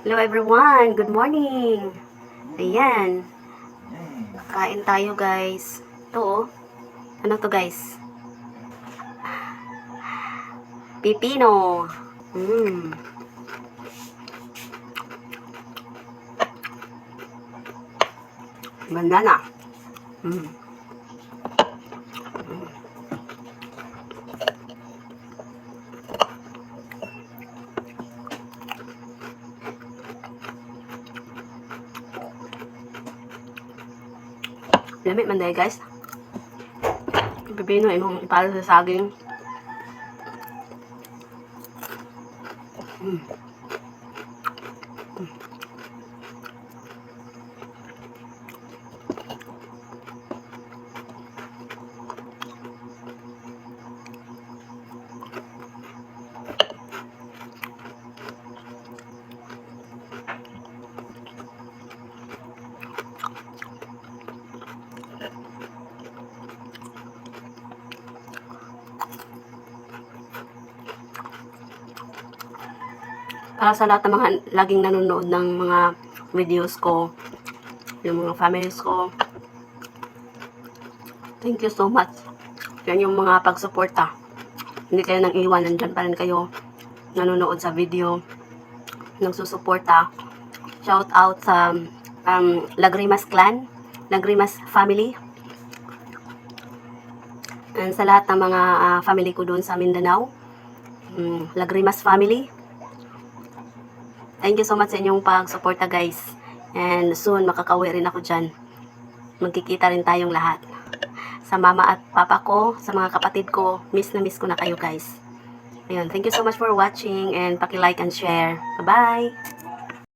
Hello everyone, good morning. Ayan, kain tayo guys. Ito oh, ano to guys? Pipino. Mmm. Ganda na. Mmm. Lamig man dahil guys. Pipino imong ipalo sa saging. Mmm. Para sa lahat ng mga laging nanonood ng mga videos ko, yung mga families ko, thank you so much. Yan yung mga pagsuporta. Hindi kayo nang iwan, nandyan pa rin kayo nanonood sa video, nagsusuporta. Shout out sa Lagrimas Clan, Lagrimas Family, and sa lahat ng mga family ko doon sa Mindanao, Lagrimas Family. Thank you so much sa inyong pagsuporta guys. And soon makakauwi rin ako dyan. Magkikita rin tayong lahat. Sa mama at papa ko, sa mga kapatid ko, miss na miss ko na kayo guys. Ayun, thank you so much for watching and paki-like and share. Bye-bye!